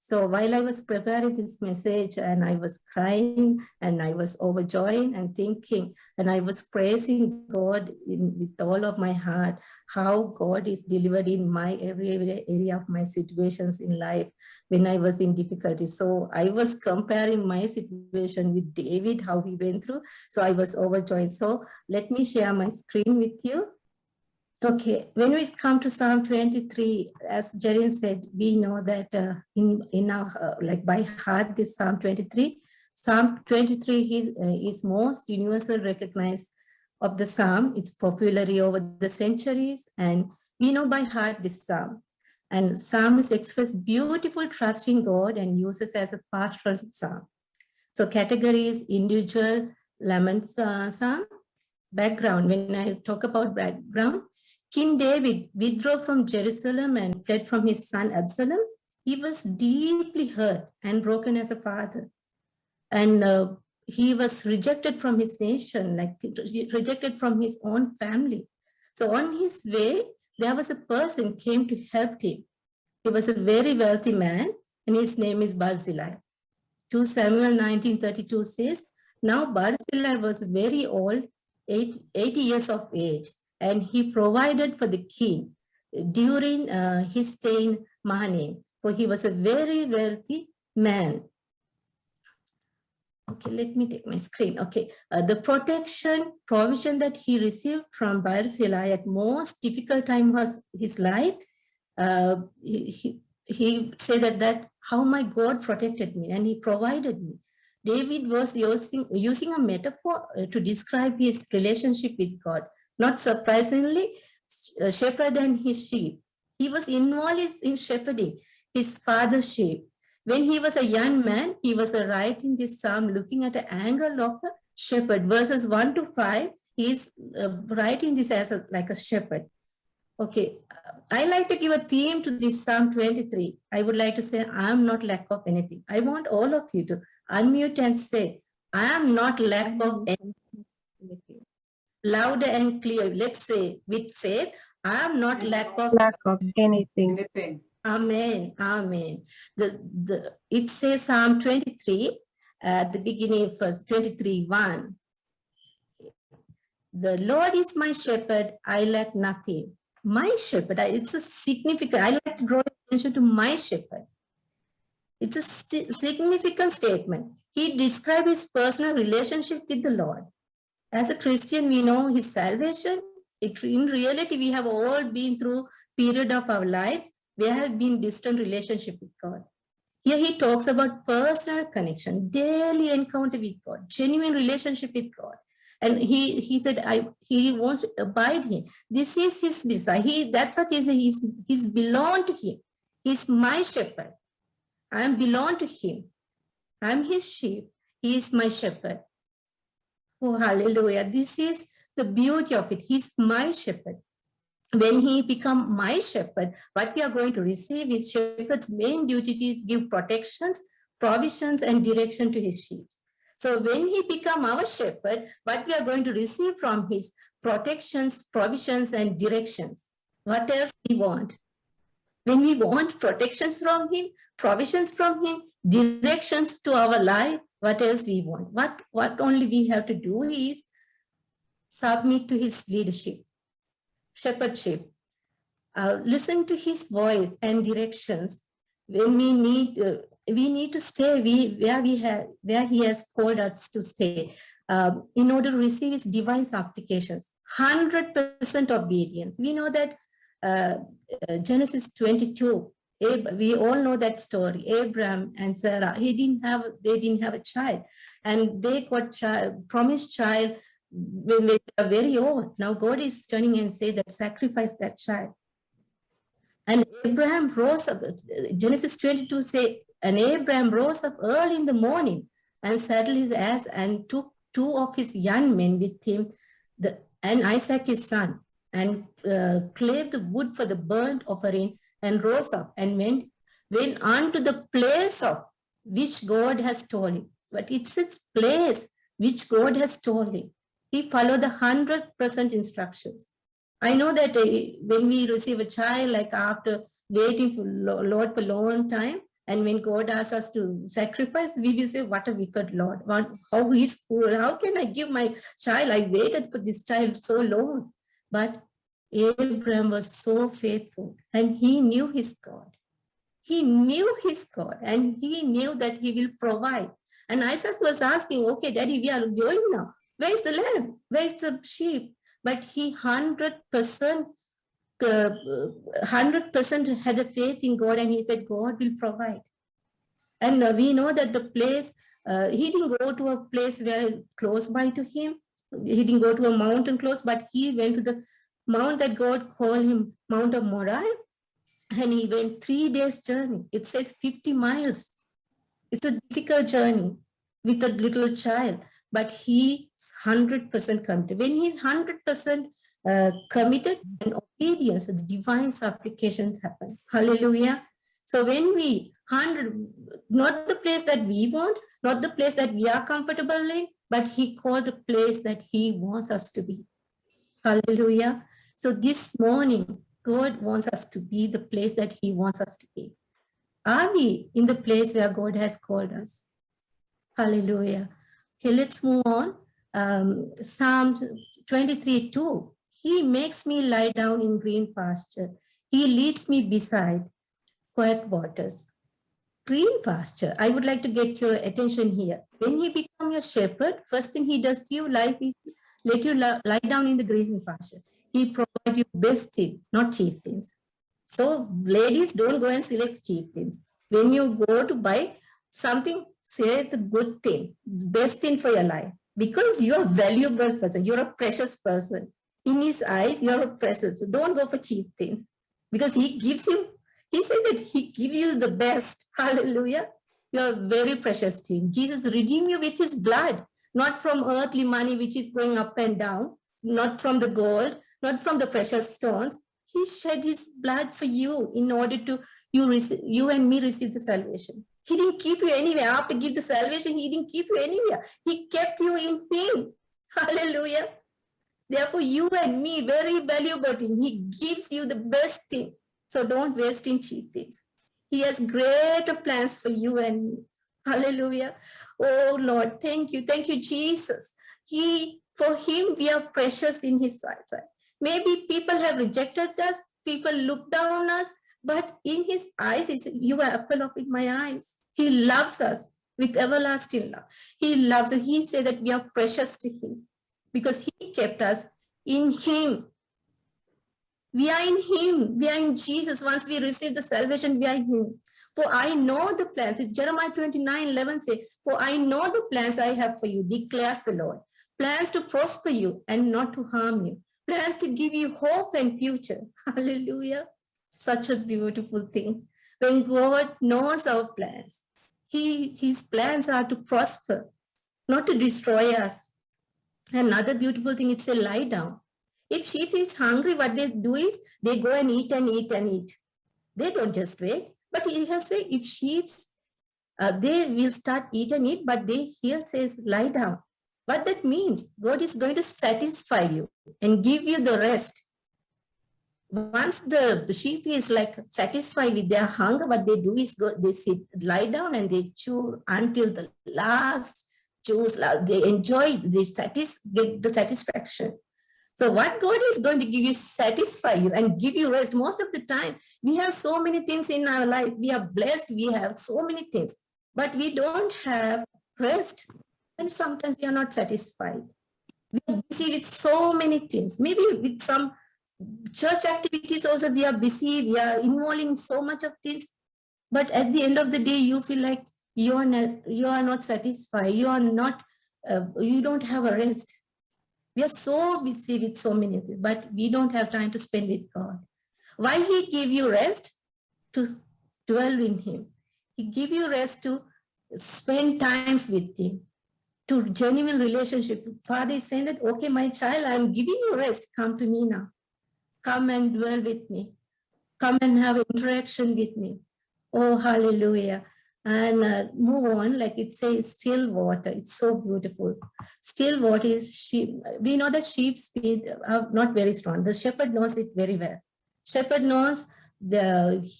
So while I was preparing this message and I was crying and I was overjoyed and thinking, and I was praising God with all of my heart, how God is delivered in my every area of my situations in life when I was in difficulty. So I was comparing my situation with David, how he went through. So I was overjoyed. So let me share my screen with you. Okay, when we come to Psalm 23, as Jarin said, we know that in our, like by heart, this Psalm 23 is most universal recognized of the Psalm. It's popularly over the centuries, and we know by heart this Psalm. And Psalms express beautiful trust in God and uses as a pastoral Psalm. So categories, individual, laments Psalm. Background, when I talk about background, King David withdrew from Jerusalem and fled from his son Absalom. He was deeply hurt and broken as a father. And he was rejected from his nation, like rejected from his own family. So on his way, there was a person came to help him. He was a very wealthy man, and his name is Barzillai. 2 Samuel 19:32 says, now Barzillai was very old, 80 years of age, and he provided for the king during his stay in Mahanaim, for he was a very wealthy man. Okay, let me take my screen. Okay, the provision that he received from Barzillai at most difficult time was his life. He said that how my God protected me and he provided me. David was using a metaphor to describe his relationship with God. Not surprisingly, shepherd and his sheep. He was involved in shepherding his father's sheep. When he was a young man, he was writing this psalm looking at an angle of a shepherd. Verses 1 to 5, he is writing this as like a shepherd. Okay, I like to give a theme to this Psalm 23. I would like to say, I am not lack of anything. I want all of you to unmute and say, I am not lack of anything. Louder and clear. Let's say with faith, I am not lack of anything. Amen. Amen. It says Psalm 23 at the beginning of verse 23:1. The Lord is my shepherd, I lack nothing. My shepherd, it's a significant, I like to draw attention to my shepherd. It's a significant statement. He describes his personal relationship with the Lord. As a Christian, we know his salvation. In reality, we have all been through period of our lives where have been distant relationship with God. Here he talks about personal connection, daily encounter with God, genuine relationship with God. And he said, he wants to abide him. This is his desire. That's what he said. He's belong to him. He's my shepherd. I am belong to him. I'm his sheep. He is my shepherd. Oh, hallelujah. This is the beauty of it. He's my shepherd. When he become my shepherd, what we are going to receive is shepherd's main duty is give protections, provisions, and direction to his sheep. So when he become our shepherd, what we are going to receive from his protections, provisions, and directions. What else we want? When we want protections from him, provisions from him, directions to our life, what else we want? What only we have to do is submit to his leadership, shepherdship. Listen to his voice and directions. When we need to stay where he has called us to stay in order to receive his divine applications. 100% obedience. We know that Genesis 22. We all know that story. Abraham and Sarah. They didn't have a child, and they got promised child when they were very old. Now God is turning and say that sacrifice that child. And Abraham rose up, Genesis 22 say, and Abraham rose up early in the morning and saddled his ass and took 2 of his young men with him, and Isaac his son, and clave the wood for the burnt offering, and rose up and went on to the place of which God has told him. But it's a place which God has told him. He followed the 100% instructions. I know that when we receive a child, like after waiting for Lord for a long time, And when God asks us to sacrifice, we will say, what a wicked Lord. How he's cruel. How can I give my child? I waited for this child so long. But Abraham was so faithful and he knew his God. He knew his God and he knew that he will provide. And Isaac was asking, okay, Daddy, we are going now. Where's the lamb? Where's the sheep? But he 100% had a faith in God, and he said, God will provide. And we know that the place, he didn't go to a place where close by to him. He didn't go to a mountain close, but he went to the mount that God called him, Mount of Moriah. And he went 3 days journey. It says 50 miles. It's a difficult journey with a little child, but he's 100% committed. When he's 100% committed and obedience, the divine supplications happen. Hallelujah. So when we 100, not the place that we want, not the place that we are comfortable in, but he called the place that he wants us to be. Hallelujah. So this morning, God wants us to be the place that he wants us to be. Are we in the place where God has called us? Hallelujah. Okay, let's move on. Psalm 23:2. He makes me lie down in green pasture. He leads me beside quiet waters. Green pasture. I would like to get your attention here. When he becomes your shepherd, first thing he does to you, life is let you lie down in the green pasture. He provides you best thing, not cheap things. So ladies, don't go and select cheap things. When you go to buy something, select the good thing, best thing for your life. Because you're a valuable person, you're a precious person. In his eyes, you're a precious. So don't go for cheap things. Because he gives you, he said that he gives you the best. Hallelujah. You're a very precious thing. Jesus redeemed you with his blood, not from earthly money, which is going up and down, not from the gold, not from the precious stones. He shed his blood for you in order to you and me receive the salvation. He didn't keep you anywhere. After give the salvation, he didn't keep you anywhere. He kept you in him. Hallelujah. Therefore, you and me, very valuable thing. He gives you the best thing. So don't waste in cheap things. He has greater plans for you and me. Hallelujah. Oh Lord, thank you. Thank you, Jesus. For him, we are precious in his sight. Maybe people have rejected us, people look down on us, but in his eyes, you are apple of my eyes. He loves us with everlasting love. He loves us. He said that we are precious to him because he kept us in him. We are in him. We are in Jesus. Once we receive the salvation, we are in him. For I know the plans. Jeremiah 29:11 says, for I know the plans I have for you, declares the Lord. Plans to prosper you and not to harm you. Plans to give you hope and future. Hallelujah. Such a beautiful thing. When God knows our plans, his plans are to prosper, not to destroy us. Another beautiful thing, it's a lie down. If sheep is hungry, what they do is they go and eat and eat and eat. They don't just wait. But he has said, if sheep, they will start eat and eat, but they here says lie down. What that means, God is going to satisfy you and give you the rest. Once the sheep is like satisfied with their hunger, what they do is they sit, lie down and they chew until the last chews. They enjoy, they get the satisfaction. So what God is going to give you, satisfy you and give you rest. Most of the time, we have so many things in our life. We are blessed. We have so many things, but we don't have rest. And sometimes we are not satisfied. We are busy with so many things. Maybe with some church activities also we are busy. We are involving so much of things. But at the end of the day, you feel like you are not satisfied. You are not. You don't have a rest. We are so busy with so many things, but we don't have time to spend with God. Why he give you rest? To dwell in him. He give you rest to spend times with him, to genuine relationship. Father is saying that, okay, my child, I'm giving you rest. Come to me now. Come and dwell with me. Come and have interaction with me. Oh, hallelujah. And move on, like it says, still water. It's so beautiful. Still water is sheep. We know that sheep's feet are not very strong. The shepherd knows it very well. Shepherd knows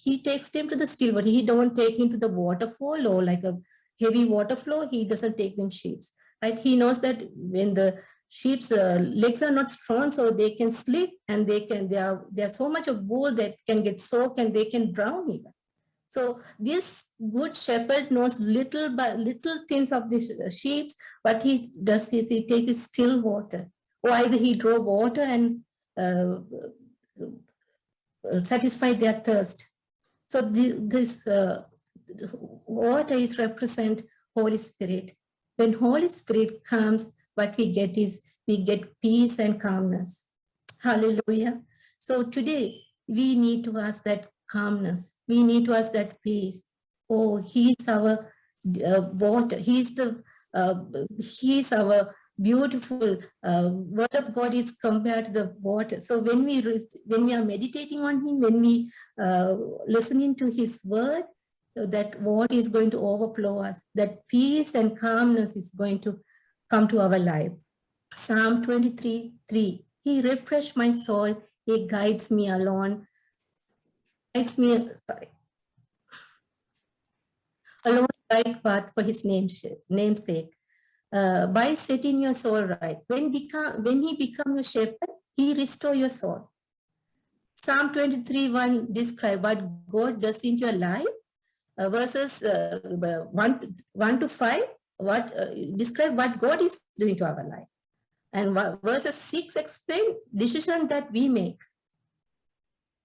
he takes them to the still water. He don't take him to the waterfall or like a heavy water flow. He doesn't take them sheep. Right? He knows that when the sheep's legs are not strong, so they can slip and they are so much of wool that can get soaked and they can drown even. So this good shepherd knows little things of the sheep. What he does is he takes still water, or either he draw water and satisfy their thirst. So this water is represent Holy Spirit. When Holy Spirit comes, what we get is we get peace and calmness. Hallelujah. So today we need to ask that calmness. We need to ask that peace. Oh, He's our water. He's our beautiful word of God is compared to the water. So when we are meditating on Him, when we listening to His word, that water is going to overflow us. That peace and calmness is going to come to our life. Psalm 23:3. He refreshed my soul. He guides me along. Along the right path for His namesake. By setting your soul right. When He become your shepherd, He restore your soul. Psalm 23:1 describe what God does in your life. Verses 1 to 5, describe what God is doing to our life. And verses 6 explain decision that we make.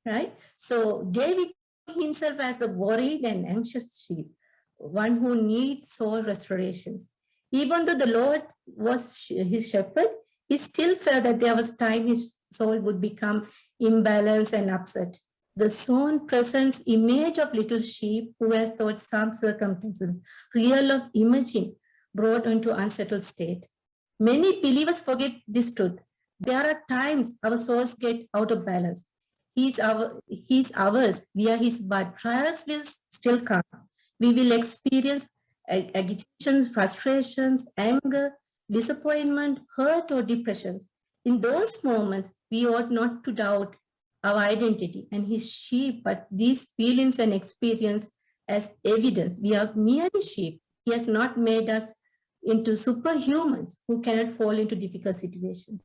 Right? So David himself as the worried and anxious sheep, one who needs soul restorations. Even though the Lord was his shepherd, he still felt that there was time his soul would become imbalanced and upset. The song presents image of little sheep who has thought some circumstances, real of imaging, brought into unsettled state. Many believers forget this truth. There are times our souls get out of balance. He's ours, we are His, but trials will still come. We will experience agitations, frustrations, anger, disappointment, hurt, or depressions. In those moments, we ought not to doubt our identity and His sheep, but these feelings and experience as evidence. We are merely sheep. He has not made us into superhumans who cannot fall into difficult situations.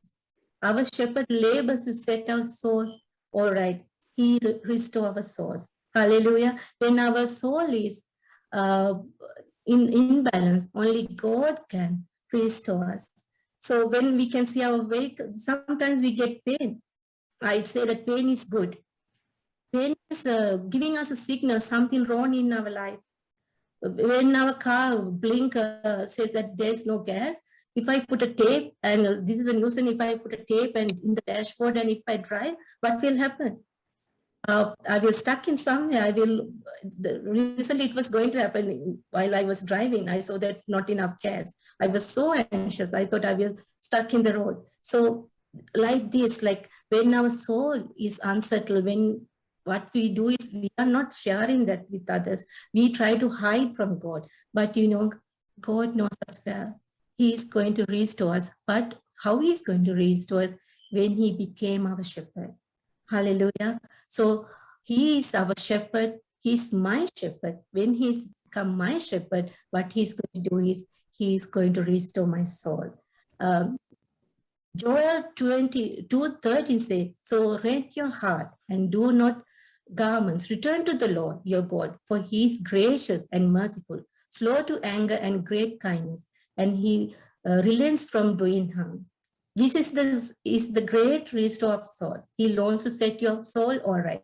Our shepherd labors to set our souls all right. He restore our souls. Hallelujah. When our soul is in imbalance, only God can restore us. So when we can see our way, sometimes we get pain. I'd say that pain is good. Pain is giving us a signal, something wrong in our life. When our car blinker says that there's no gas, if I put a tape, and this is a nuisance, if I put a tape and in the dashboard and if I drive, what will happen? I was stuck in somewhere. Recently it was going to happen while I was driving. I saw that not enough gas. I was so anxious. I thought I will stuck in the road. So like this, like when our soul is unsettled, when what we do is we are not sharing that with others. We try to hide from God, but God knows us well. He is going to restore us. But how He is going to restore us? When He became our shepherd. Hallelujah. So He is our shepherd. He's my shepherd. When He's become my shepherd, what He's going to do is He is going to restore my soul. Joel 22:13 says, so rent your heart and do not garments. Return to the Lord your God, for He is gracious and merciful, slow to anger and great kindness, and He relents from doing harm. Jesus is the great restorer of souls. He longs to set your soul all right.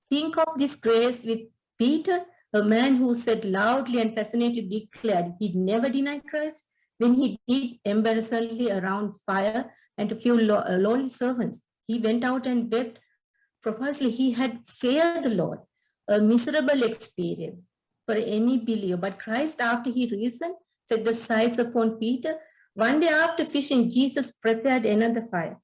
Think of this grace with Peter, a man who said loudly and passionately declared he'd never deny Christ when he did embarrassingly around fire and a few lonely servants. He went out and wept profusely. He had failed the Lord, a miserable experience for any believer. But Christ, after He risen, set the sights upon Peter. One day after fishing, Jesus prepared another fire.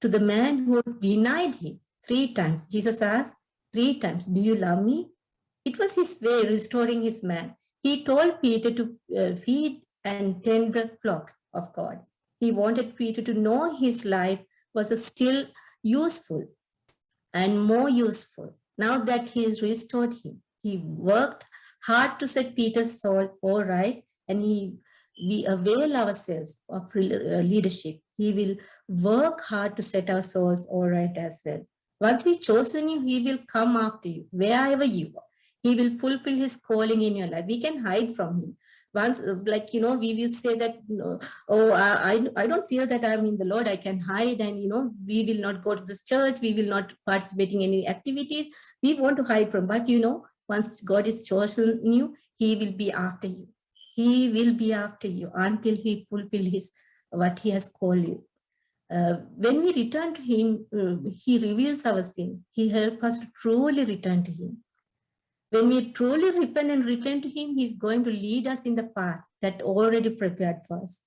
To the man who denied Him 3 times, Jesus asked 3 times, do you love me? It was His way restoring His man. He told Peter to feed and tend the flock of God. He wanted Peter to know his life was still useful and more useful Now that he has restored him, he worked hard to set Peter's soul all right, and we avail ourselves of leadership. He will work hard to set our souls all right as well. Once he's chosen you, he will come after you, wherever you are. He will fulfill his calling in your life. We can hide from him. Once, like, we will say that, oh, I don't feel that I'm in the Lord, I can hide, and, we will not go to this church, we will not participate in any activities. We want to hide from, but once God is chosen you, he will be after you. He will be after you until he fulfill what he has called you. When we return to him, he reveals our sin. He helps us to truly return to him. When we truly repent and return to him, he's going to lead us in the path that already prepared for us.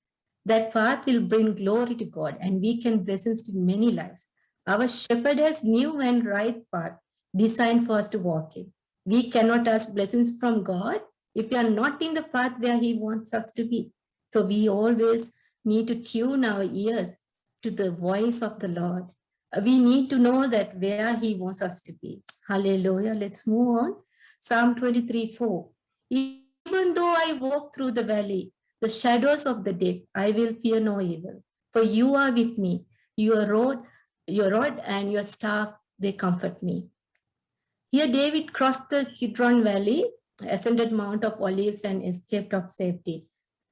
That path will bring glory to God, and we can blessings to many lives. Our shepherd has new and right path designed for us to walk in. We cannot ask blessings from God if we are not in the path where he wants us to be. So we always need to tune our ears to the voice of the Lord. We need to know that where he wants us to be. Hallelujah. Let's move on. Psalm 23:4. Even though I walk through the valley, the shadows of the death, I will fear no evil. For you are with me. Your rod and your staff, they comfort me. Here David crossed the Kidron Valley, ascended Mount of Olives, and escaped of safety.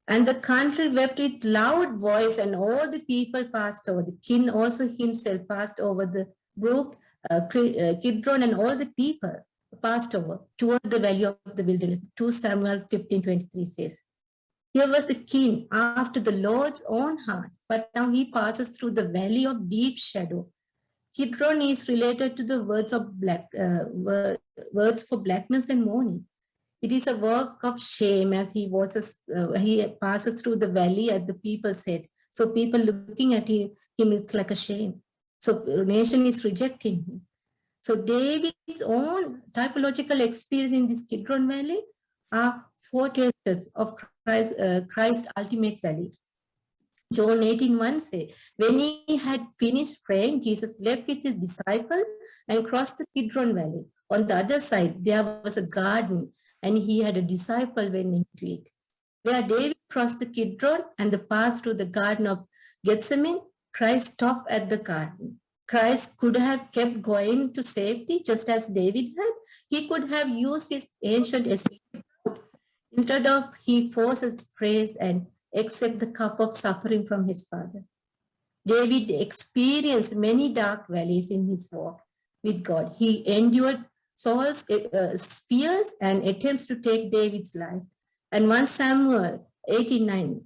And the country wept with loud voice, and all the people passed over. The king also himself passed over the brook, Kidron, and all the people passed over toward the valley of the wilderness. 2 Samuel 15:23 says. Here was the king after the Lord's own heart, but now he passes through the valley of deep shadow. Kidron is related to the words for blackness and mourning. It is a work of shame as he passes through the valley, as the people said. So people looking at him is like a shame. So nation is rejecting him. So David's own typological experience in this Kidron Valley are foretastes of Christ's ultimate valley. John 18:1 says, when he had finished praying, Jesus left with his disciple and crossed the Kidron Valley. On the other side, there was a garden, and he had a disciple went into it. Where David crossed the Kidron and the path through the Garden of Gethsemane, Christ stopped at the garden. Christ could have kept going to safety just as David had. He could have used his ancient escape. Instead of, he forces praise and accept the cup of suffering from his father. David experienced many dark valleys in his walk with God. He endured Saul's spears and attempts to take David's life. And 1 Samuel 18:9,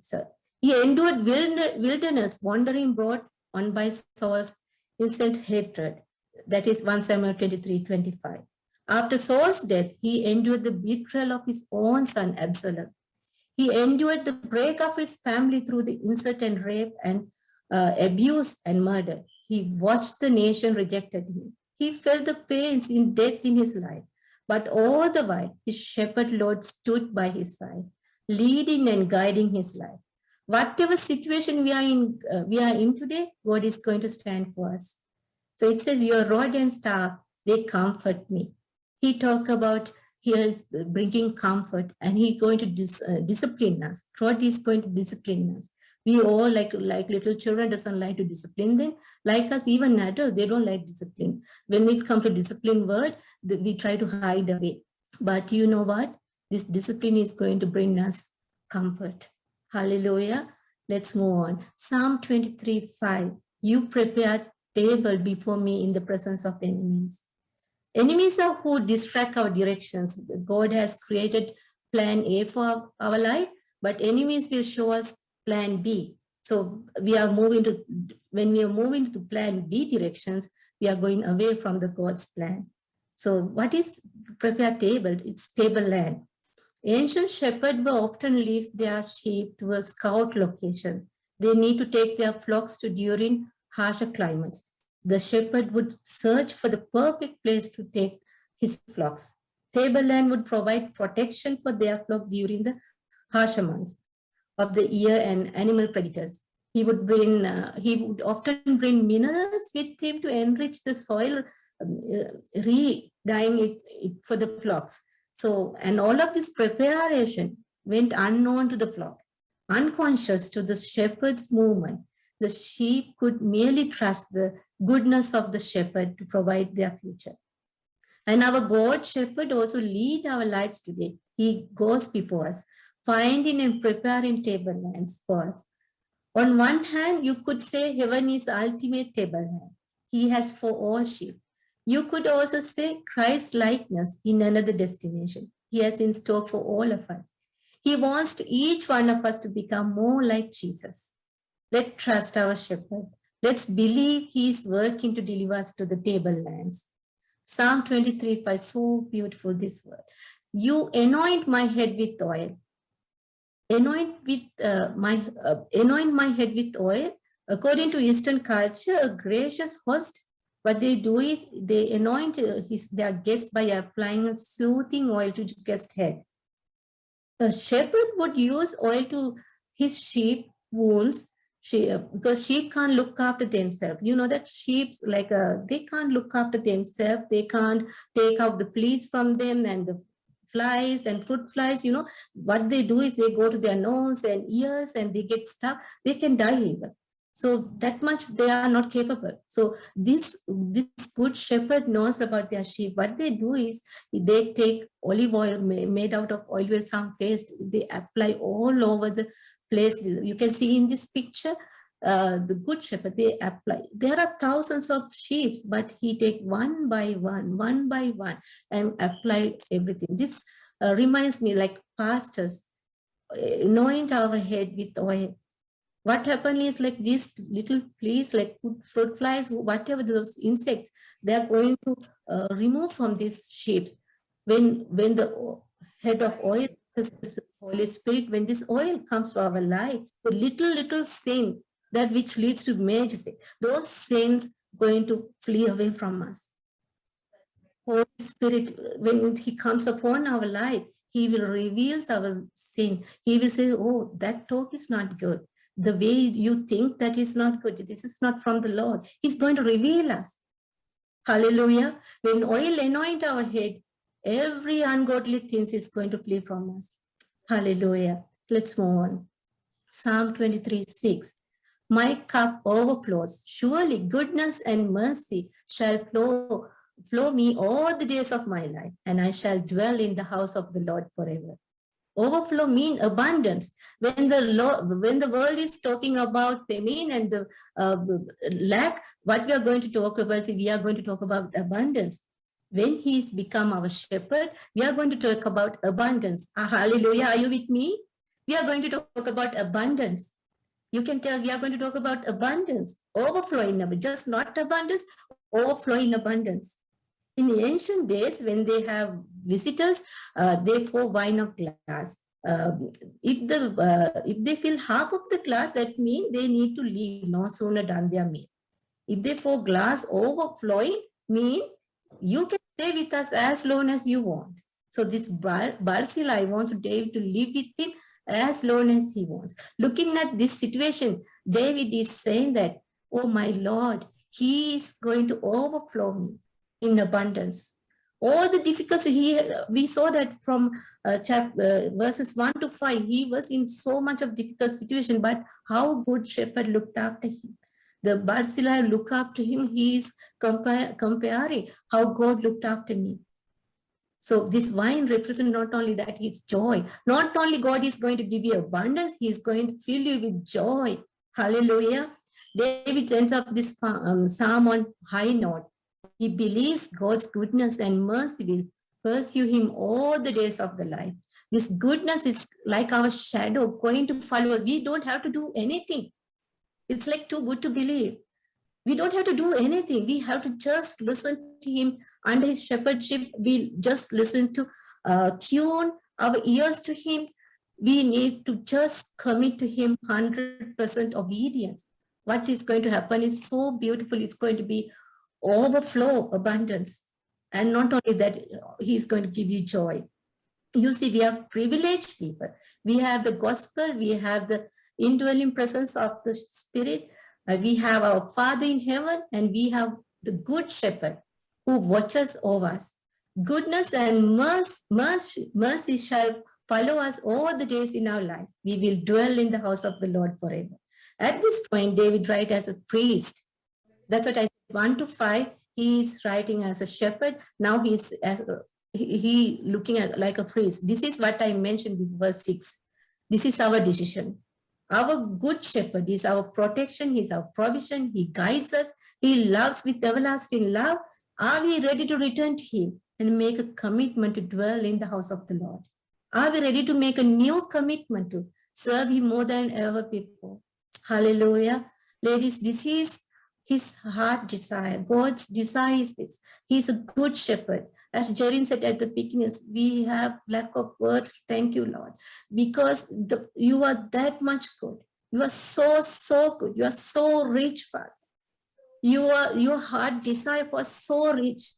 he endured wilderness wandering brought on by Saul's instant hatred. That is 1 Samuel 23:25. After Saul's death, he endured the betrayal of his own son Absalom. He endured the break of his family through the insult and rape and abuse and murder. He watched the nation rejected him. He felt the pains in death in his life. But all the while, his shepherd Lord stood by his side, leading and guiding his life. Whatever situation we are in today, God is going to stand for us. So it says, your rod and staff, they comfort me. He talked about here's bringing comfort, and he's going to discipline us. God is going to discipline us. We all, like little children, doesn't like to discipline them. Like us, even adults, they don't like discipline. When it comes to discipline word, we try to hide away. But you know what? This discipline is going to bring us comfort. Hallelujah. Let's move on. Psalm 23:5. You prepared table before me in the presence of enemies. Enemies are who distract our directions. God has created plan A for our life, but enemies will show us plan B. So when we are moving to plan B directions, we are going away from the God's plan. So what is prepared table? It's stable land. Ancient shepherds were often leased their sheep to a scout location. They need to take their flocks to during harsher climates. The shepherd would search for the perfect place to take his flocks. Tableland would provide protection for their flock during the harsher months of the year and animal predators. He would often bring minerals with him to enrich the soil re-dyeing it for the flocks. So, and all of this preparation went unknown to the flock, unconscious to the shepherd's movement. The sheep could merely trust the goodness of the shepherd to provide their future. And our God shepherd also lead our lives today. He goes before us, finding and preparing tablelands for us. On one hand, you could say heaven is ultimate tableland. He has for all sheep. You could also say Christ likeness in another destination. He has in store for all of us. He wants to each one of us to become more like Jesus. Let's trust our shepherd. Let's believe he is working to deliver us to the tablelands. Psalm 23:5, so beautiful this word. You anoint my head with oil. Anoint my head with oil. According to Eastern culture, a gracious host, what they do is they anoint their guest by applying a soothing oil to the guest's head. A shepherd would use oil to his sheep wounds, because sheep can't look after themselves. You know that sheep's like they can't look after themselves. They can't take out the fleas from them and the flies and fruit flies. You know what they do is they go to their nose and ears and they get stuck. They can die even. So that much they are not capable. So this good shepherd knows about their sheep. What they do is they take olive oil made out of oil with some paste. They apply all over the place. You can see in this picture, the good shepherd, they apply. There are thousands of sheep, but he take one by one and apply everything. This reminds me like pastors anoint our head with oil. What happened is like these little fleas, like fruit flies, whatever those insects, they are going to remove from these sheep. When the head of oil, the Holy Spirit, when this oil comes to our life, the little sin, that which leads to major sin, those sins going to flee away from us. Holy Spirit, when he comes upon our life, he will reveal our sin. He will say, oh, that talk is not good. The way you think that is not good. This is not from the Lord. He's going to reveal us. Hallelujah. When oil anoint our head, every ungodly thing is going to flee from us. Hallelujah. Let's move on. Psalm 23:6. My cup overflows. Surely goodness and mercy shall flow me all the days of my life, and I shall dwell in the house of the Lord forever. Overflow means abundance. When the world is talking about famine and the lack, what we are going to talk about is we are going to talk about abundance. When he's become our shepherd, we are going to talk about abundance. Hallelujah. Are you with me? We are going to talk about abundance. You can tell we are going to talk about abundance, overflowing, just not abundance, overflowing abundance. In the ancient days, when they have visitors, they pour wine of glass. If they fill half of the glass, that means they need to leave no sooner done their meal. If they pour glass overflowing, mean you can stay with us as long as you want. So this Barzillai wants David to live with him as long as he wants. Looking at this situation, David is saying that, oh my Lord, he is going to overflow me in abundance. All the difficulty, we saw that from verses 1 to 5, he was in so much of difficult situation, but how good shepherd looked after him. The Barzillai looked after him. He is comparing how God looked after me. So this wine represents not only that, it's joy. Not only God is going to give you abundance, he is going to fill you with joy. Hallelujah. David ends up this psalm on high note. He believes God's goodness and mercy will pursue him all the days of the life. This goodness is like our shadow going to follow. We don't have to do anything. It's like too good to believe. We don't have to do anything. We have to just listen to him under his shepherdship. We just listen to tune our ears to him. We need to just commit to him 100% obedience. What is going to happen is so beautiful. It's going to be overflow abundance. And not only that, he's going to give you joy. You see, we are privileged people. We have the gospel. We have the indwelling presence of the Spirit. We have our Father in heaven, and we have the good shepherd. who watches over us. Goodness and mercy shall follow us all the days in our lives. We will dwell in the house of the Lord forever. At this point, David writes as a priest. That's what I said, 1 to 5. He is writing as a shepherd. Now he's he looking at like a priest. This is what I mentioned with verse 6. This is our decision. Our good shepherd is our protection. He's our provision. He guides us. He loves with everlasting love. Are we ready to return to him and make a commitment to dwell in the house of the Lord? Are we ready to make a new commitment to serve him more than ever before? Hallelujah. Ladies, this is his heart desire. God's desire is this. He's a good shepherd. As Jorin said at the beginning, we have lack of words. Thank you, Lord, because you are that much good. You are so good. You are so rich, Father. Your heart desire for so rich,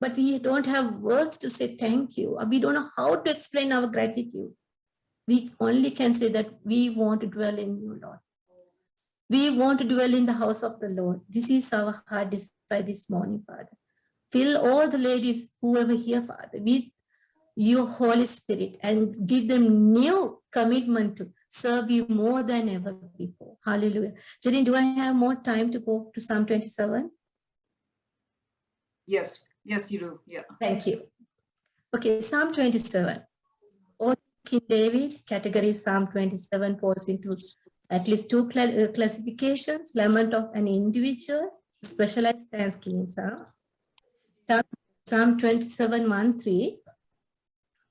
but we don't have words to say thank you. We don't know how to explain our gratitude. We only can say that we want to dwell in you, Lord. We want to dwell in the house of the Lord. This is our heart desire this morning, Father. Fill all the ladies, whoever here, Father, with your Holy Spirit and give them new commitment to serve you more than ever before. Hallelujah. Jorin, do I have more time to go to Psalm 27? Yes, you do. Yeah. Thank you. Okay, Psalm 27. All King David, category Psalm 27 falls into at least two classifications: lament of an individual, specialized thanksgiving psalm. Psalm 27, 1-3.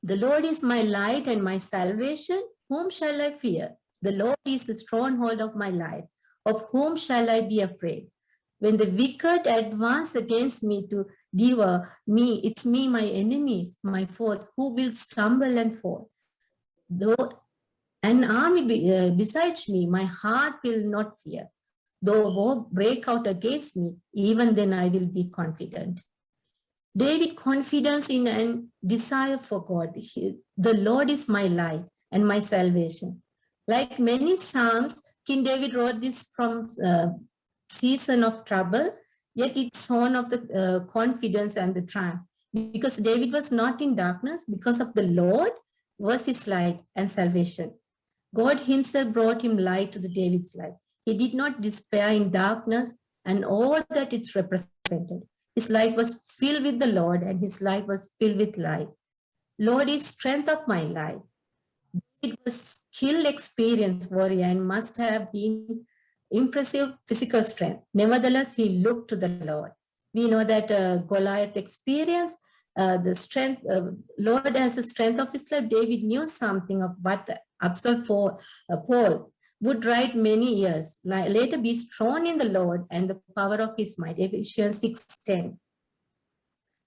The Lord is my light and my salvation. Whom shall I fear? The Lord is the stronghold of my life. Of whom shall I be afraid? When the wicked advance against me to devour me, it's me, my enemies, my foes, who will stumble and fall. Though an army besides me, my heart will not fear. Though war break out against me, even then I will be confident. David confidence in and desire for God. The Lord is my light and my salvation. Like many Psalms, King David wrote this from season of trouble, yet it's one of the confidence and the triumph. Because David was not in darkness, because of the Lord was his light and salvation. God himself brought him light to the David's life. He did not despair in darkness and all that it represented. His life was filled with the Lord and his life was filled with light. Lord is strength of my life. It was skilled, experienced warrior and must have been impressive physical strength. Nevertheless, he looked to the Lord. We know that Goliath experienced the strength, Lord as the strength of his life. David knew something of what the Apostle Paul would write many years, later be strong in the Lord and the power of his might. Ephesians 6:10.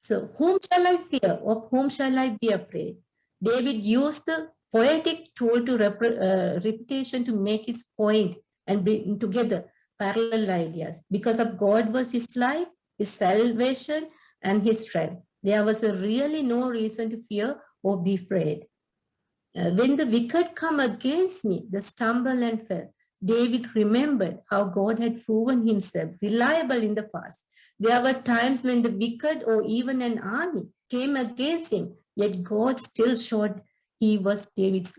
So whom shall I fear? Of whom shall I be afraid? David used the poetic tool to repetition to make his point and bring together parallel ideas. Because of God was his life, his salvation, and his strength. There was really no reason to fear or be afraid. When the wicked come against me, they stumble and fell. David remembered how God had proven himself reliable in the past. There were times when the wicked or even an army came against him, yet God still showed he was David's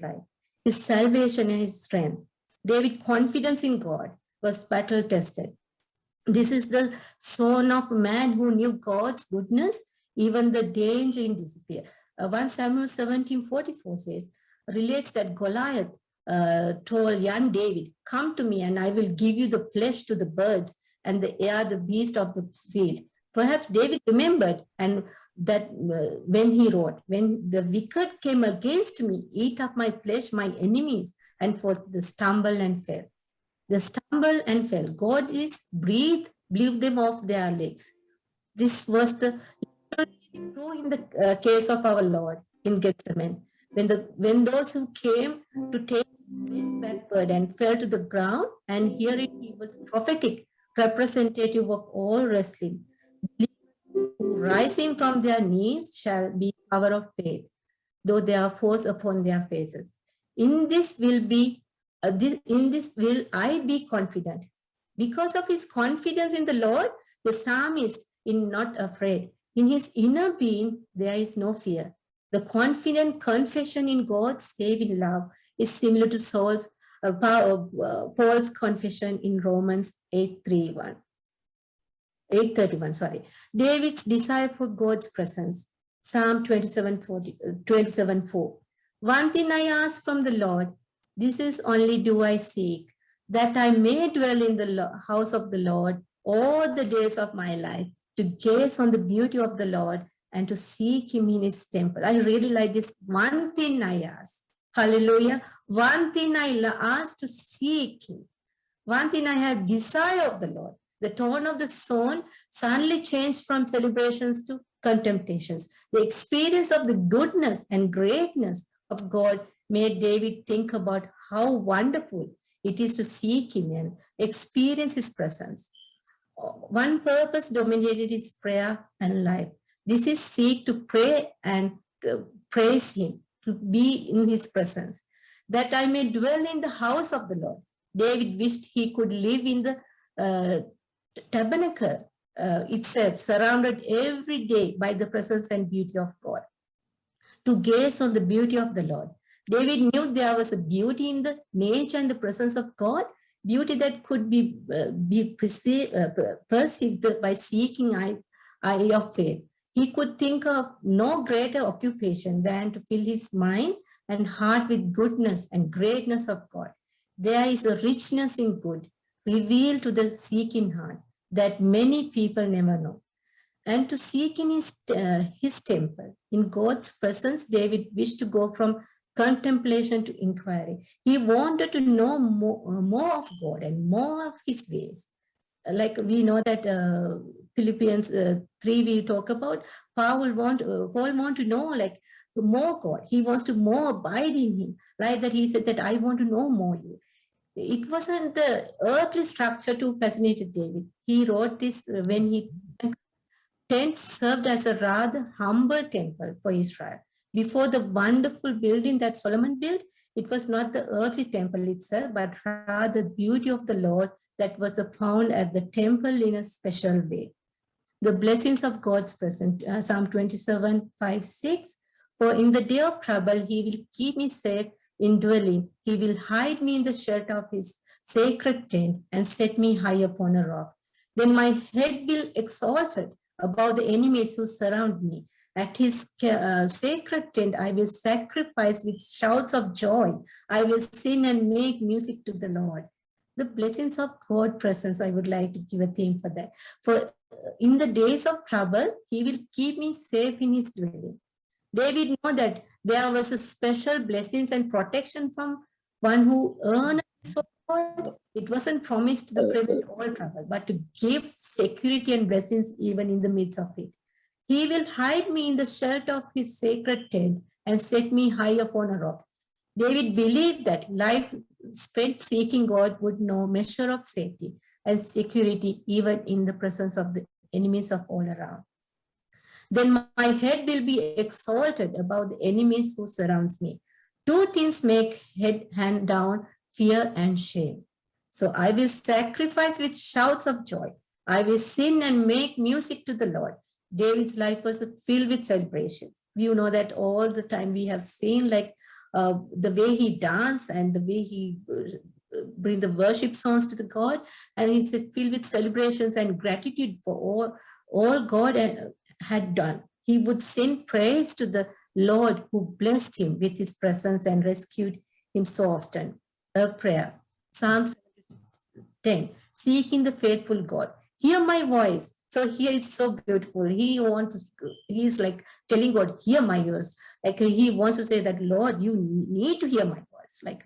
life, his salvation and his strength. David's confidence in God was battle tested. This is the son of man who knew God's goodness, even the danger in disappear. 1 Samuel 17:44 says, relates that Goliath told young David, come to me and I will give you the flesh to the birds and the air, the beast of the field. Perhaps David remembered and that when he wrote, when the wicked came against me, eat up my flesh, my enemies, and for the stumble and fell. The stumble and fell. God is blew them off their legs. This was the true in the case of our Lord in Gethsemane. When those who came to take went backward and fell to the ground, and hearing he was prophetic representative of all wrestling. Who rising from their knees shall be power of faith, though they are forced upon their faces. In this will I be confident. Because of his confidence in the Lord, the psalmist is not afraid. In his inner being, there is no fear. The confident confession in God's saving love is similar to Paul's confession in Romans 8:31. David's desire for God's presence. Psalm 27:4. One thing I ask from the Lord, this is only do I seek, that I may dwell in the house of the Lord all the days of my life, to gaze on the beauty of the Lord and to seek him in his temple. I really like this. One thing I ask. Hallelujah. One thing I ask, to seek him. One thing I have desire of the Lord. The tone of the song suddenly changed from celebrations to contemplations. The experience of the goodness and greatness of God made David think about how wonderful it is to seek him and experience his presence. One purpose dominated his prayer and life. This is seek to pray and praise him, to be in his presence, that I may dwell in the house of the Lord. David wished he could live in the tabernacle itself, surrounded every day by the presence and beauty of God, to gaze on the beauty of the Lord. David knew there was a beauty in the nature and the presence of God, beauty that could be perceived by seeking eye of faith. He could think of no greater occupation than to fill his mind and heart with goodness and greatness of God. There is a richness in good revealed to the seeking heart that many people never know. And to seek in his temple, in God's presence, David wished to go from contemplation to inquiry. He wanted to know more of God and more of his ways. Like we know that Philippians 3 we talk about, Paul want to know like more God. He wants to more abide in him. Like that he said that I want to know more you. It wasn't the earthly structure to fascinate David. He wrote this when he tent served as a rather humble temple for Israel. Before the wonderful building that Solomon built, it was not the earthly temple itself, but rather the beauty of the Lord that was found at the temple in a special way. The blessings of God's presence, Psalm 27:5-6. For in the day of trouble, he will keep me safe in dwelling. He will hide me in the shelter of his sacred tent and set me high upon a rock. Then my head will exalted above the enemies who surround me. At his sacred tent, I will sacrifice with shouts of joy. I will sing and make music to the Lord. The blessings of God's presence, I would like to give a theme for that. For in the days of trouble, he will keep me safe in his dwelling. David knew that there was a special blessings and protection from one who earned so it wasn't promised to prevent all trouble, but to give security and blessings even in the midst of it. He will hide me in the shelter of his sacred tent and set me high upon a rock. David believed that life spent seeking God would know measure of safety and security even in the presence of the enemies of all around. Then my head will be exalted above the enemies who surrounds me. Two things make head hand down, fear and shame. So I will sacrifice with shouts of joy. I will sing and make music to the Lord. David's life was filled with celebrations. You know that all the time we have seen like the way he danced and the way he bring the worship songs to the God, and he's filled with celebrations and gratitude for all God had done. He would sing praise to the Lord who blessed him with his presence and rescued him so often. A prayer. Psalm 10, seeking the faithful God. Hear my voice. So here it's so beautiful. He's like telling God, hear my voice. Like he wants to say that, Lord, you need to hear my voice. Like,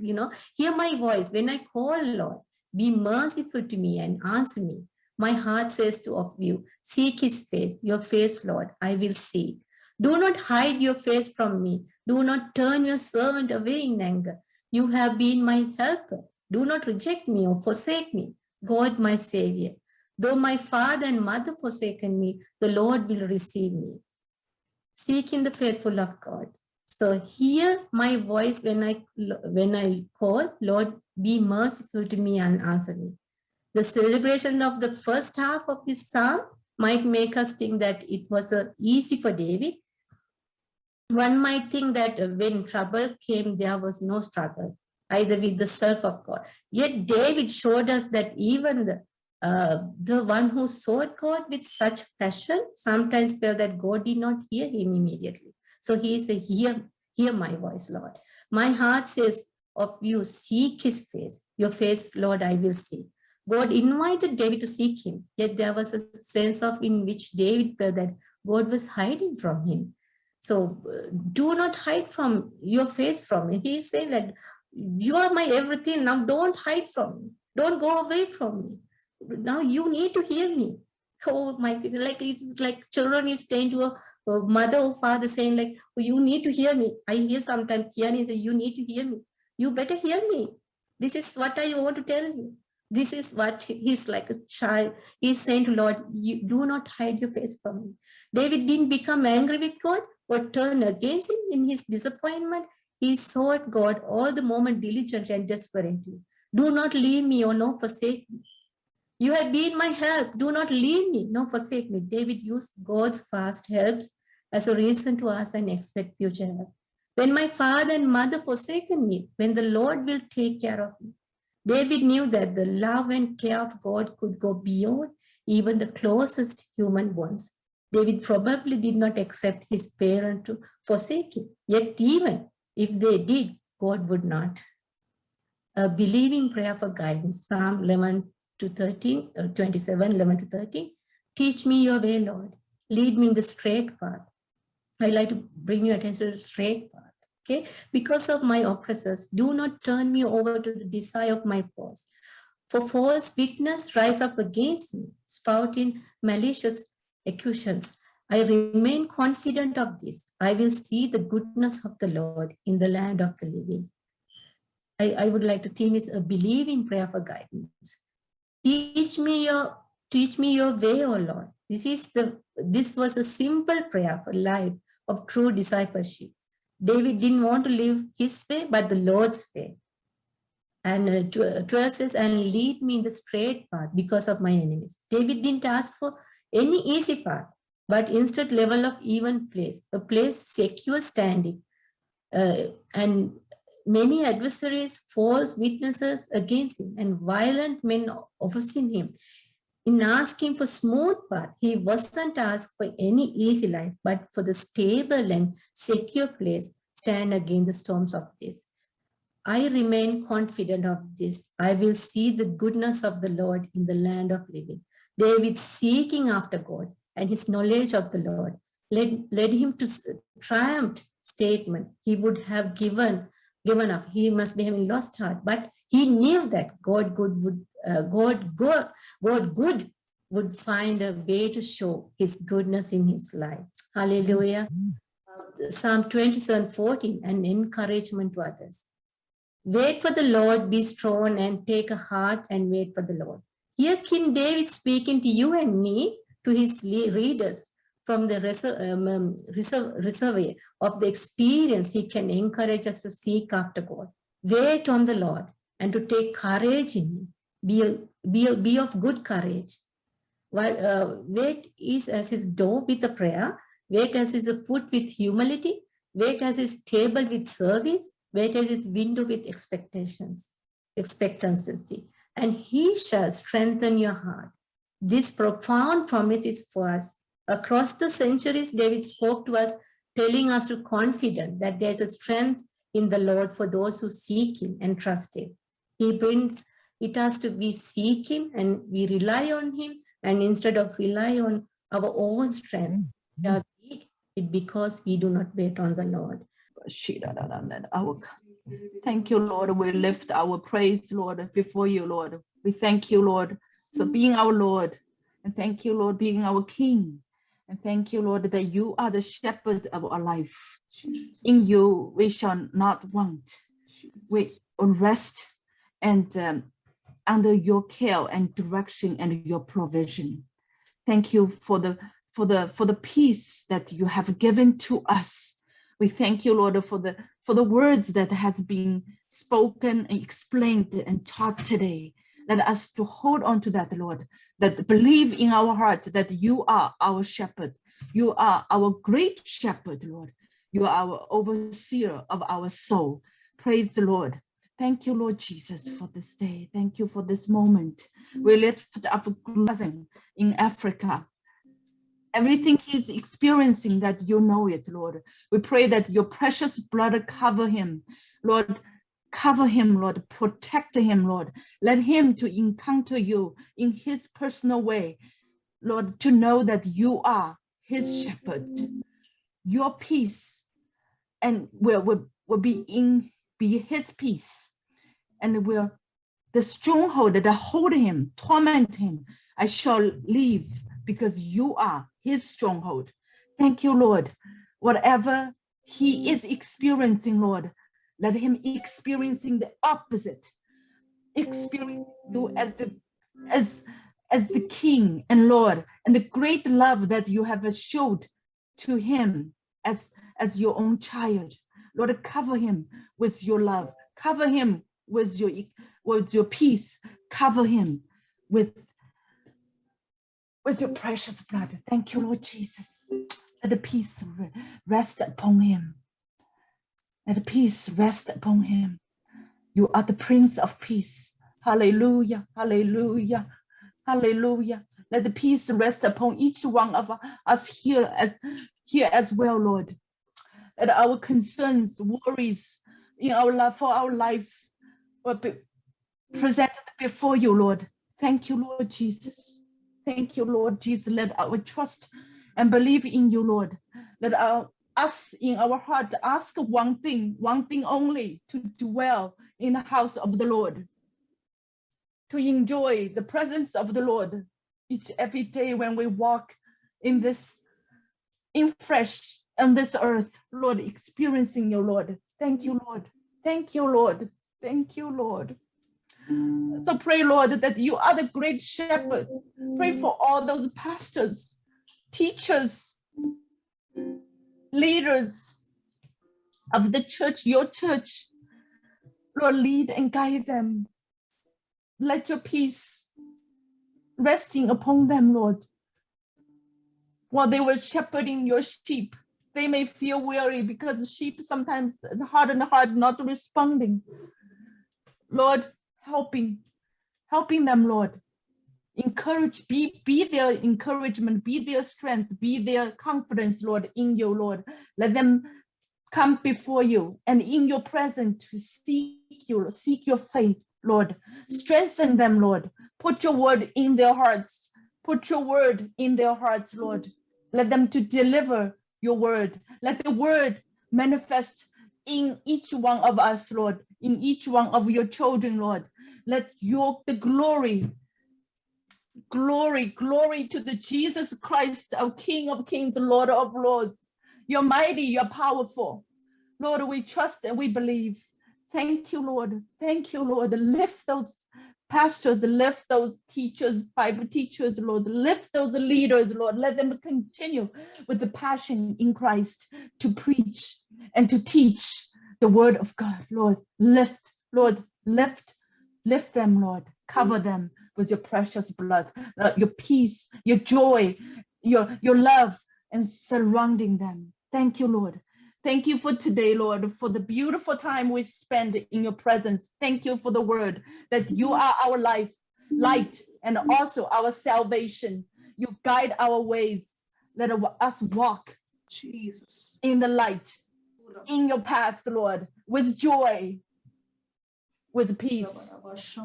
hear my voice. When I call, Lord, be merciful to me and answer me. My heart says of you, seek his face, your face, Lord, I will seek. Do not hide your face from me. Do not turn your servant away in anger. You have been my helper. Do not reject me or forsake me, God, my Savior. Though my father and mother forsaken me, the Lord will receive me. Seeking the faithful of God. So hear my voice when I call, Lord, be merciful to me and answer me. The celebration of the first half of this psalm might make us think that it was easy for David. One might think that when trouble came, there was no struggle, either with the self of God. Yet David showed us that even the one who sought God with such passion sometimes felt that God did not hear him immediately. So he said, hear my voice, Lord. My heart says of you, seek his face. Your face, Lord, I will see. God invited David to seek him, yet there was a sense of in which David felt that God was hiding from him. So do not hide from your face from me. He is saying that you are my everything. Now don't hide from me. Don't go away from me. Now you need to hear me. Oh my goodness, like it's like children is saying to a mother or father saying like, oh, you need to hear me. I hear sometimes Kiani say, you need to hear me. You better hear me. This is what I want to tell you. This is what he's like a child. He's saying to Lord, you do not hide your face from me. David didn't become angry with God or turn against him in his disappointment. He sought God all the moment diligently and desperately. Do not leave me or no forsake me. You have been my help. Do not leave me, nor forsake me. David used God's past helps as a reason to ask and expect future help. When my father and mother forsaken me, when the Lord will take care of me. David knew that the love and care of God could go beyond even the closest human bonds. David probably did not accept his parents to forsake him. Yet even if they did, God would not. A believing prayer for guidance, Psalm 11 to 13, 27, 11 to 13. Teach me your way, Lord. Lead me in the straight path. I like to bring your attention to the straight path. Okay, because of my oppressors, do not turn me over to the desire of my foes. For false witness rise up against me, spouting malicious accusations. I remain confident of this. I will see the goodness of the Lord in the land of the living. I would like to think it's a believing prayer for guidance. Teach me your way, O Lord. This was a simple prayer for life of true discipleship. David didn't want to live his way, but the Lord's way. And 12 says, and lead me in the straight path because of my enemies. David didn't ask for any easy path, but instead level of even place, a place secure standing. And many adversaries, false witnesses against him, and violent men opposing him. In asking for smooth path, he wasn't asked for any easy life, but for the stable and secure place stand against the storms of this. I remain confident of this. I will see the goodness of the Lord in the land of living. David seeking after God and his knowledge of the Lord led him to triumph statement. He would have given up. He must be having lost heart, but he knew that God would find a way to show his goodness in his life. Hallelujah. Psalm 27:14, an encouragement to others. Wait for the Lord, be strong and take a heart and wait for the Lord. Here King David speaking to you and me, to his readers from the reservoir of the experience, he can encourage us to seek after God. Wait on the Lord and to take courage in him. Be of good courage. Wait is as his door with a prayer. Wait as his foot with humility. Wait as his table with service. Wait as his window with expectancy. And he shall strengthen your heart. This profound promise is for us. Across the centuries, David spoke to us, telling us to confident that there's a strength in the Lord for those who seek him and trust him. He brings it us to we seek him and we rely on him, and instead of rely on our own strength, we are weak, it because we do not wait on the Lord. Thank you, Lord. We lift our praise, Lord, before you, Lord. We thank you, Lord, for being our Lord. And thank you, Lord, being our King. And thank you, Lord, that you are the shepherd of our life. Jesus. In you, we shall not want. Jesus. We rest and under your care and direction and your provision. Thank you for the peace that you have given to us. We thank you, Lord, for the words that has been spoken and explained and taught today. Let us to hold on to that, Lord, that believe in our heart that you are our shepherd. You are our great shepherd, Lord. You are our overseer of our soul. Praise the Lord. Thank you, Lord Jesus, for this day. Thank you for this moment. We lift up a cousin in Africa. Everything he's experiencing, that you know it, Lord. We pray that your precious blood cover him, Lord. Cover him, Lord. Protect him, Lord. Let him to encounter you in his personal way, Lord, to know that you are his shepherd. Your peace and will be his peace, and will the stronghold that hold him, torment him, I shall leave, because you are his stronghold. Thank you, Lord. Whatever he is experiencing, Lord, let him experiencing the opposite. Experience you as the King and Lord, and the great love that you have showed to him as your own child. Lord, cover him with your love. Cover him with your peace. Cover him with your precious blood. Thank you, Lord Jesus. Let the peace rest upon him. Let the peace rest upon him. You are the Prince of Peace. Hallelujah, hallelujah, hallelujah. Let the peace rest upon each one of us here as well, Lord. Let our concerns, worries in our life, for our life, will be presented before you, Lord. Thank you, Lord Jesus. Thank you, Lord Jesus. Let our trust and believe in you, Lord. Let us in our heart ask one thing only, to dwell in the house of the Lord, to enjoy the presence of the Lord every day when we walk in flesh on this earth, Lord, experiencing you, Lord. Thank you, Lord. Thank you, Lord. Thank you, Lord. So pray, Lord, that you are the great shepherd. Pray for all those pastors, teachers, leaders of the church, your church. Lord, lead and guide them. Let your peace resting upon them, Lord. While they were shepherding your sheep, they may feel weary because sheep sometimes hard not responding. Lord, helping them, Lord. Encourage, be their encouragement, be their strength, be their confidence, Lord, in you, Lord. Let them come before you and in your presence to seek your faith, Lord. Strengthen them, Lord. Put your word in their hearts. Put your word in their hearts, Lord. Let them to deliver your word. Let the word manifest in each one of us, Lord, in each one of your children, Lord. Let the glory to the Jesus Christ, our King of Kings, Lord of Lords. You're mighty, you're powerful. Lord, we trust and we believe. Thank you, Lord. Thank you, Lord. Lift those pastors, lift those teachers, Bible teachers, Lord. Lift those leaders, Lord. Let them continue with the passion in Christ to preach and to teach the word of God, Lord. Lift them, Lord. Cover them with your precious blood, your peace, your joy, your love, and surrounding them. Thank you, Lord. Thank you for today, Lord, for the beautiful time we spend in your presence. Thank you for the word that you are our life, light, and also our salvation. You guide our ways. Let us walk, Jesus, in the light, in your path, Lord, with joy, with peace,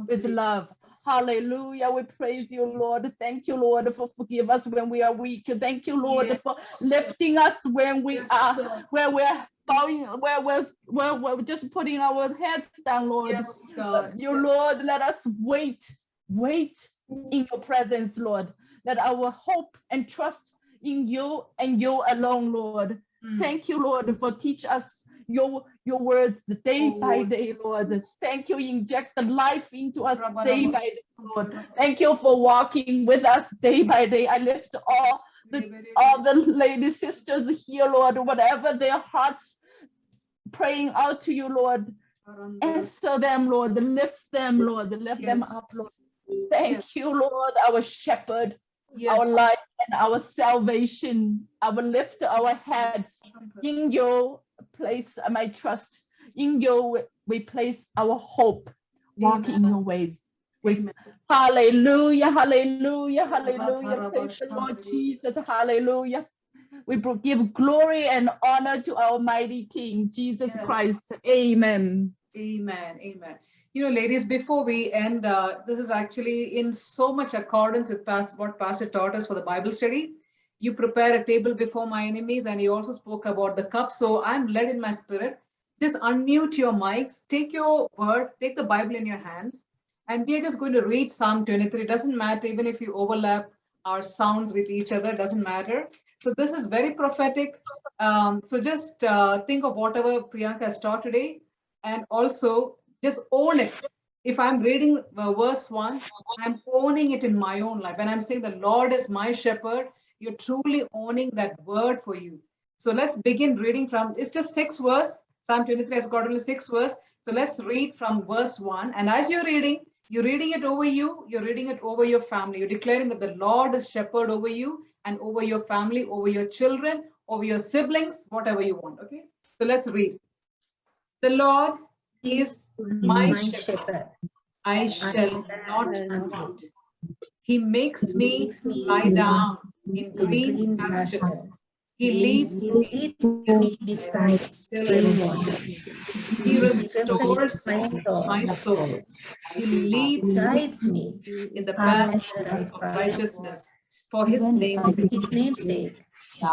with love. Hallelujah. We praise you, Lord. Thank you, Lord, for forgive us when we are weak. Thank you, Lord, for lifting us when we are, where we're bowing, where we're just putting our heads down, Lord. Yes, God. You, Lord, let us wait in your presence, Lord. Let our hope and trust in you and you alone, Lord. Thank you, Lord, for teach us your words day by day, Lord. Thank you, inject the life into us day by day, Lord. Thank you for walking with us day by day. I lift all the lady sisters here, Lord, whatever their hearts praying out to you, Lord. Answer them, Lord. Lift them, Lord. Lift them up, Lord. Thank you, Lord, our shepherd, Yes. our life and our salvation, our lift our heads. In you place my trust. In you we place our hope. Walk in your ways. With Amen. hallelujah, hallelujah, hallelujah. Praise the Lord Jesus, hallelujah. We give glory and honor to our mighty King, Jesus Yes. Christ. Amen. Amen. Amen. You know, ladies, before we end, this is actually in so much accordance with what Pastor taught us for the Bible study. You prepare a table before my enemies, and he also spoke about the cup. So I'm led in my spirit. Just unmute your mics, take your word, take the Bible in your hands, and we are just going to read Psalm 23. It doesn't matter even if you overlap our sounds with each other, it doesn't matter. So this is very prophetic. So just think of whatever Priyanka has taught today, and also just own it. If I'm reading verse 1, I'm owning it in my own life. When I'm saying the Lord is my shepherd, you're truly owning that word for you. So let's begin reading from, it's just 6 verse. Psalm 23 has got only 6 verse. So let's read from verse 1. And as you're reading it over you, you're reading it over your family. You're declaring that the Lord is shepherd over you and over your family, over your children, over your siblings, whatever you want. Okay. So let's read. The Lord is my shepherd. I shall not want. He makes me lie down in green pastures. He leads me beside still waters. He restores my soul. He leads guides me in the path of righteousness for his name's sake. his namesake.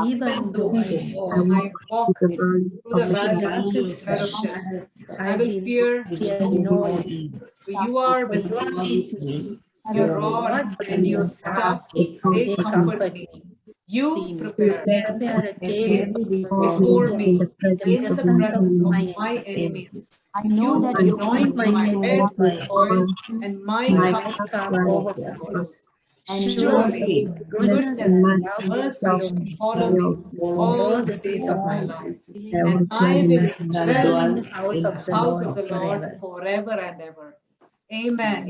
Even though I walk through the valley of darkest shadow of valley, death, I will fear no evil. for you are For with you are me. with me. Your rod and your staff, they comfort me. You prepare Prepare a table before me in the in the presence of my my enemies. enemies. I know You that You you anoint my my head head with with oil, and my my cup cup overflows. overflows. Surely Goodness and and mercy shall shall follow me all the days of my life, and I will dwell dwell in in the house of the the house of Lord the Lord forever. forever and ever. Amen.